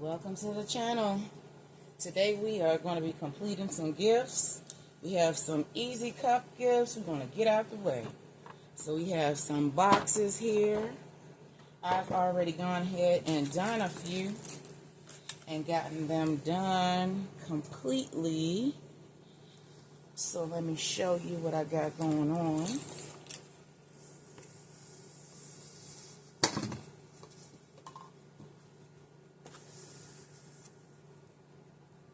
Welcome to the channel. Today we are going to be completing some gifts. We have some easy cup gifts we're going to get out the way. So we have some boxes here. I've already gone ahead and done a few and gotten them done completely. So let me show you what I got going on.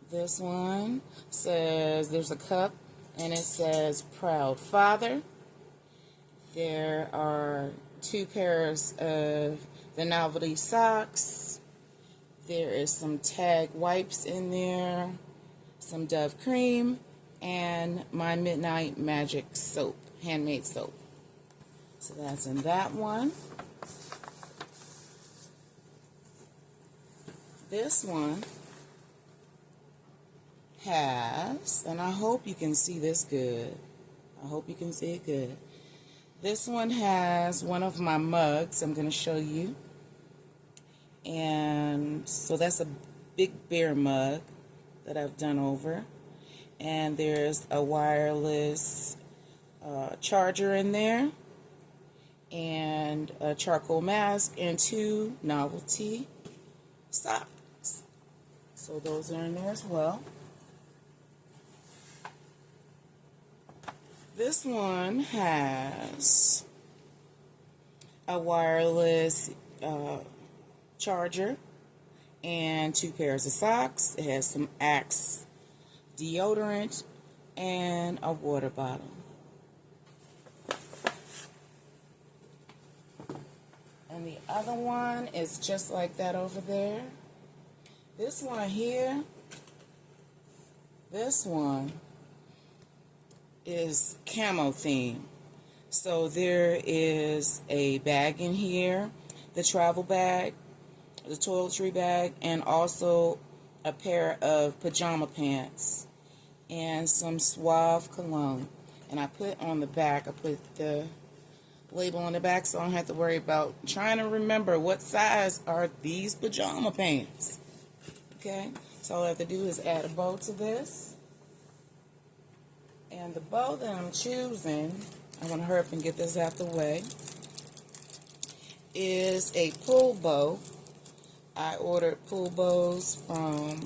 This one says, there's a cup and it says Proud Father. There are 2 pairs of the novelty socks. There is some Tag wipes in there, some Dove cream, and my Midnight Magic soap, handmade soap. So that's in that one. This one has, and I hope you can see this good. I hope you can see it good. This one has one of my mugs I'm going to show you. And so that's a Big Bear mug that I've done over. And there's a wireless charger in there. And a charcoal mask and 2 novelty socks. So those are in there as well. This one has a wireless charger and 2 pairs of socks. It has some Axe deodorant and a water bottle. And the other one is just like that over there. This one here, this one is camo theme. So there is a bag in here, the travel bag, the toiletry bag, and also a pair of pajama pants and some Suave cologne. And I put on the back, I put the label on the back so I don't have to worry about trying to remember what size are these pajama pants. Okay, so all I have to do is add a bow to this. And the bow that I'm choosing, I want to hurry up and get this out the way, is a pull bow. I ordered pull bows from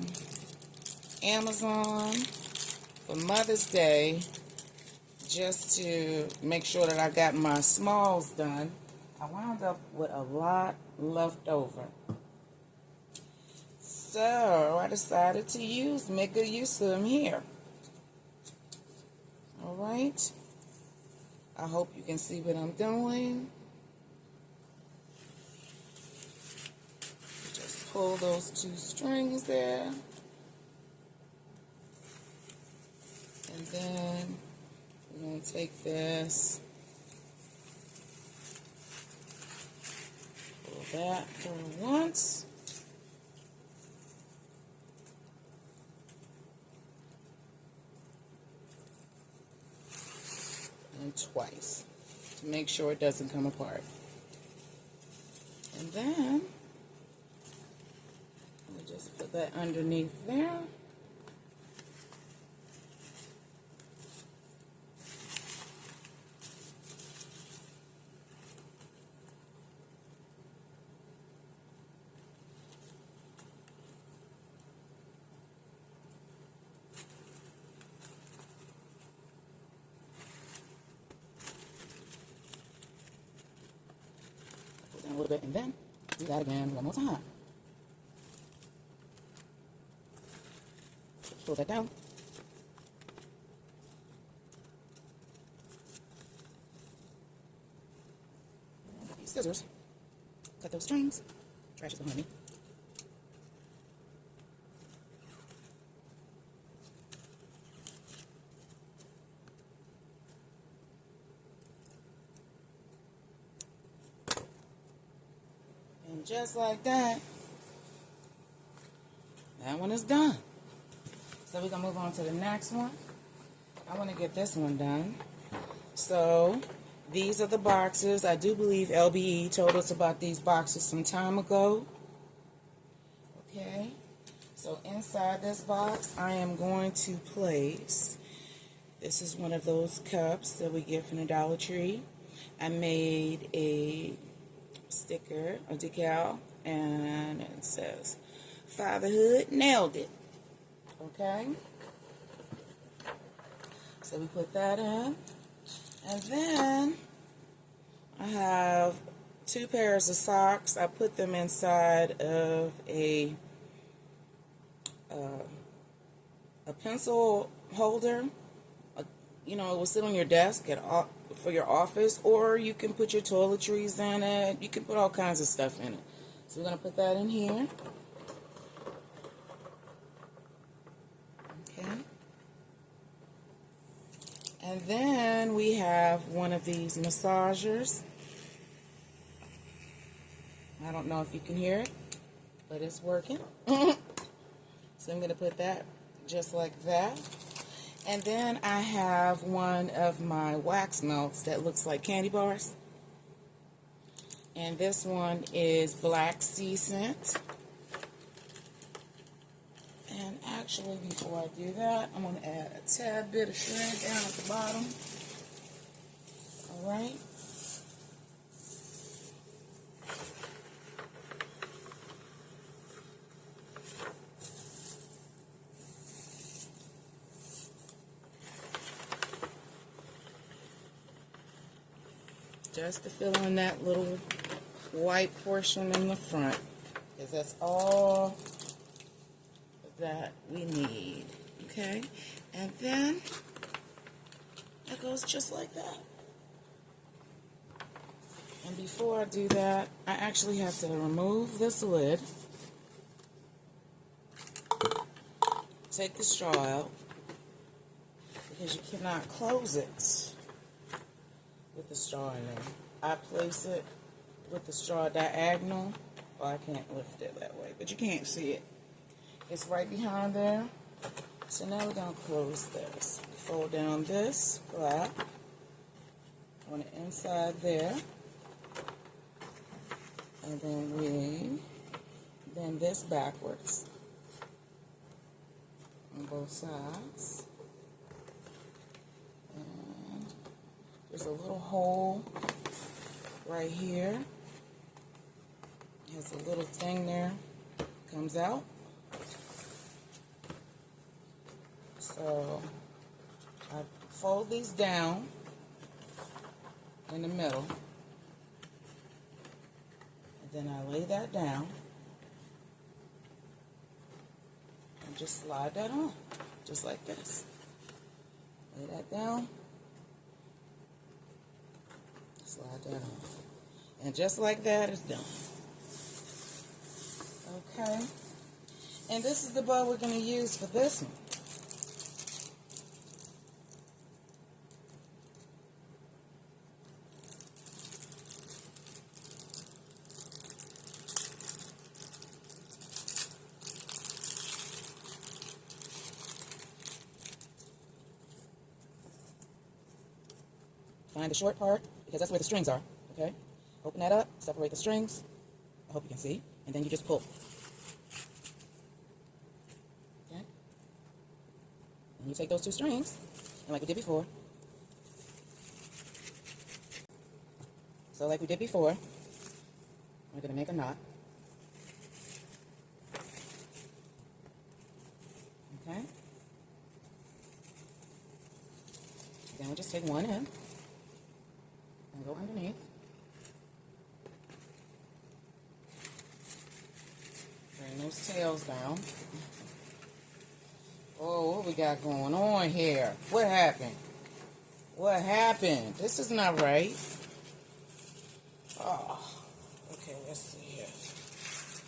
Amazon for Mother's Day just to make sure that I got my smalls done. I wound up with a lot left over. So I decided to make good use of them here. Alright, I hope you can see what I'm doing. Just pull those 2 strings there. And then we're going to take this, pull that through once. And twice to make sure it doesn't come apart. And then we'll just put that underneath there. A little bit, and then do that again one more time. Pull that down. These scissors. Cut those strings. Trash is behind me. And just like that, that one is done. So we're going to move on to the next one. I want to get this one done. So These are the boxes. I do believe LBE told us about these boxes some time ago. Okay, so inside this box, I am going to place, this is one of those cups that we get from the Dollar Tree. I made a sticker, a decal, and it says, "Fatherhood nailed it." Okay, so we put that in, and then I have 2 pairs of socks. I put them inside of a pencil holder. You know, it will sit on your desk for your office, or you can put your toiletries in it. You can put all kinds of stuff in it. So we're going to put that in here. Okay. And then we have one of these massagers. I don't know if you can hear it, but it's working. So I'm going to put that just like that. And then I have one of my wax melts that looks like candy bars. And this one is black sea scent. And actually, before I do that, I'm going to add a tad bit of shred down at the bottom. Alright. Just to fill in that little white portion in the front, because that's all that we need. Okay, and then it goes just like that. And before I do that, I actually have to remove this lid, take the straw out, because you cannot close it with the straw in there. I place it with the straw diagonal. Oh, I can't lift it that way, but you can't see it. It's right behind there. So now we're going to close this. Fold down this flap on the inside there. And then we bend this backwards on both sides. And there's a little hole right here. It has a little thing there. Comes out. So I fold these down in the middle. And then I lay that down. And just slide that on. Just like this. Lay that down. Slide that on. And just like that, it's done. Okay. And this is the bow we're going to use for this one. Find the short part, because that's where the strings are, okay? Open that up, separate the strings. I hope you can see. And then you just pull. Okay? And you take those 2 strings, and like we did before. So like we did before, we're going to make a knot. Okay? Then we just take one in. And go underneath. Bring those tails down. Oh, what we got going on here? What happened? What happened? This is not right. Oh, okay, let's see here.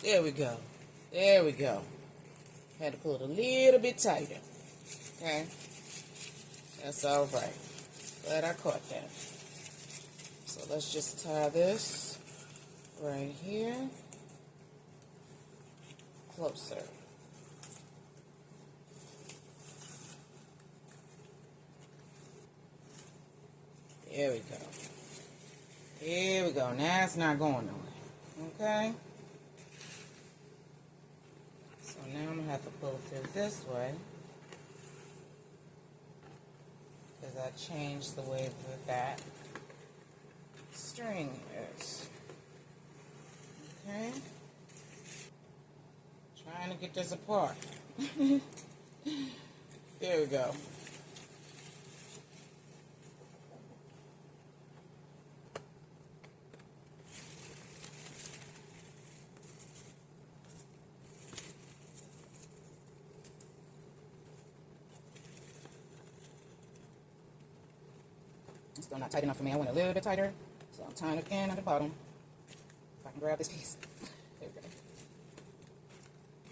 There we go. There we go. Had to pull it a little bit tighter. Okay? That's all right. Glad I caught that. So let's just tie this right here closer. There we go. Here we go. Now it's not going nowhere. Okay? now I'm going to have to pull it through this way, because I changed the way that string is. Okay? Trying to get this apart. There we go. It's still not tight enough for me. I want it a little bit tighter. So I'm tying it again at the bottom. If I can grab this piece. There we go.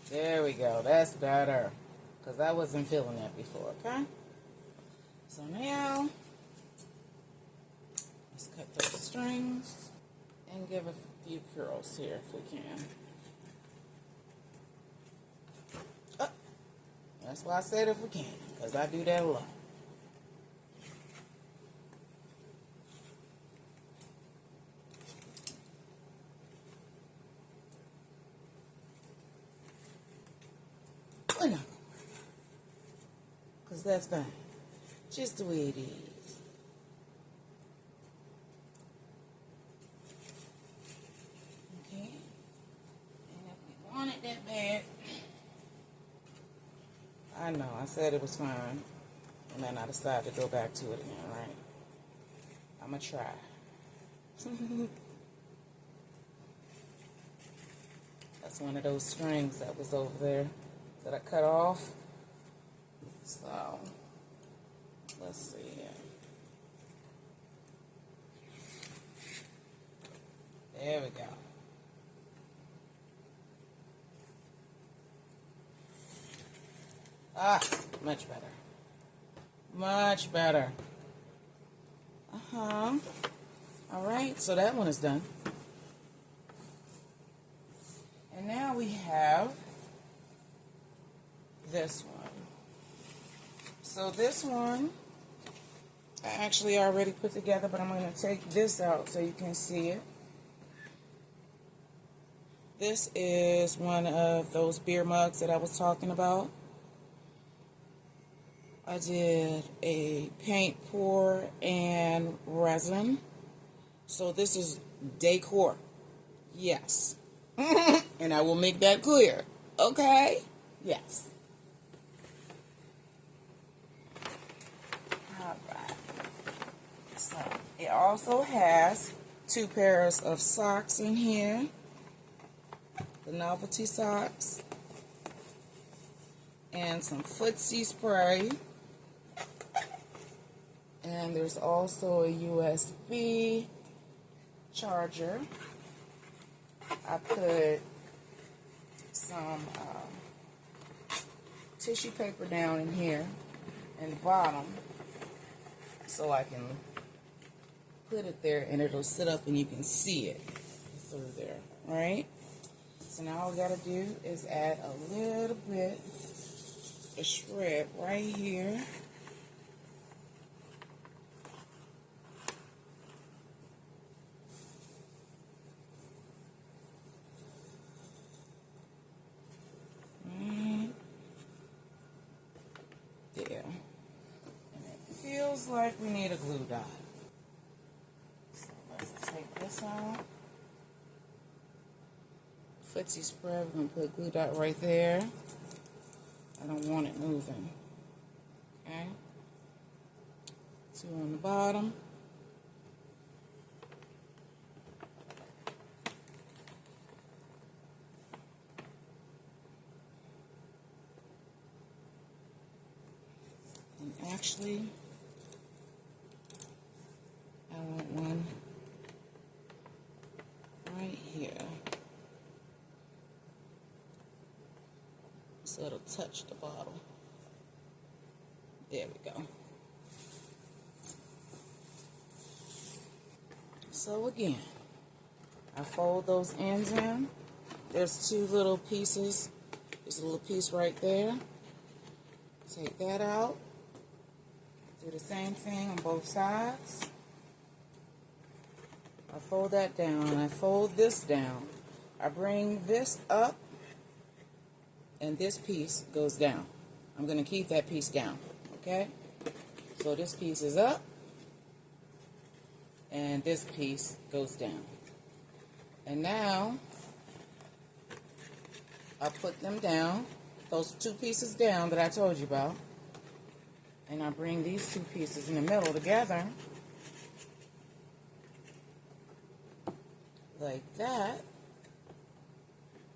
There we go. That's better. Because I wasn't feeling that before, okay? So now, let's cut those strings and give a few curls here if we can. Oh, that's why I said if we can, because I do that a lot. We're not gonna worry about it, because that's fine. Just the way it is. Okay. And if we want it that bad, I know, I said it was fine. And then I decided to go back to it again, right? I'm going to try. That's one of those strings that was over there that I cut off. So, let's see here. There we go. Ah, much better. Much better. Uh-huh. All right, so that one is done. And now we have this one. So this one, I actually already put together, but I'm going to take this out so you can see it. This is one of those beer mugs that I was talking about. I did a paint pour and resin. So this is decor. Yes. And I will make that clear. Okay? Yes. Alright. So it also has 2 pairs of socks in here. The novelty socks. And some footsie spray. And there's also a USB charger. I put some tissue paper down in here in the bottom so I can put it there and it'll sit up and you can see it through there, right? So now all we gotta do is add a little bit of shred right here. There. And it feels like we need a glue dot. So let's take this out. Footsie spray, we're going to put a glue dot right there. I don't want it moving. Okay. 2 on the bottom. And actually, I want one right here. So it'll touch the bottle. There we go. So again, I fold those ends in. There's 2 little pieces. There's a little piece right there. Take that out. Do the same thing on both sides. I fold that down. I fold this down. I bring this up and this piece goes down. I'm going to keep that piece down, okay? So this piece is up, and this piece goes down. And now, I put them down, those two pieces down that I told you about, and I bring these two pieces in the middle together, like that,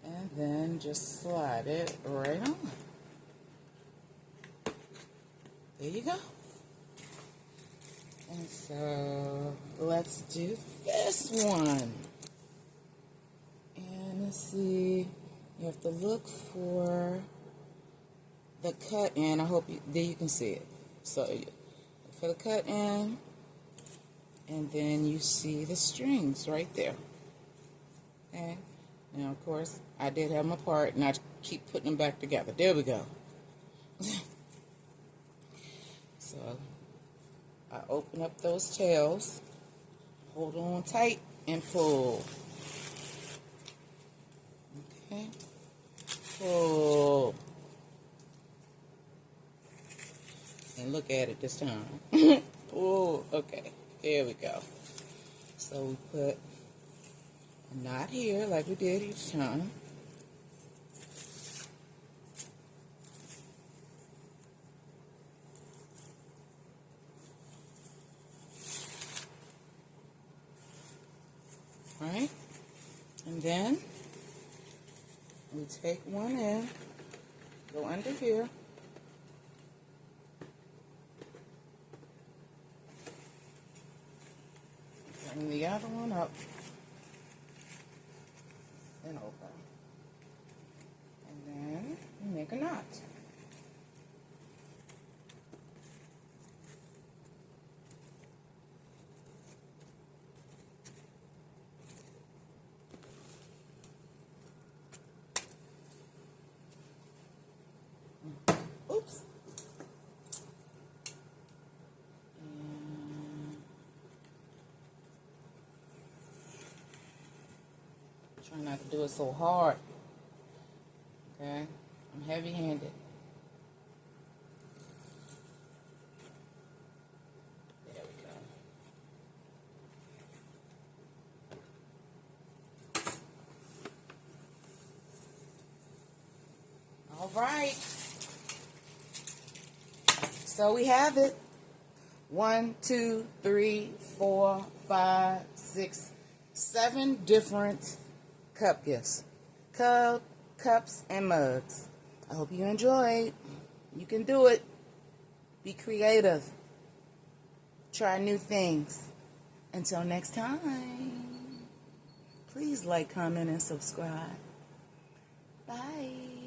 and then just slide it right on. There you go. And so let's do this one. And let's see, you have to look for the cut in. I hope there you can see it. So for the cut in, and then you see the strings right there. Okay. Now, of course, I did have them apart, and I keep putting them back together. There we go. So I open up those tails, hold on tight, and pull. Okay, pull. And look at it this time. Pull. Okay, there we go. So we put a knot here like we did each time. Right? And then we take one in, go under here, bring the other one up, and open. And then we make a knot. Oops. And try not to do it so hard. Okay? I'm heavy-handed. There we go. All right. So we have it. 1, 2, 3, 4, 5, 6, 7 different cup gifts. Cups and mugs. I hope you enjoyed. You can do it. Be creative. Try new things. Until next time, please like, comment, and subscribe. Bye.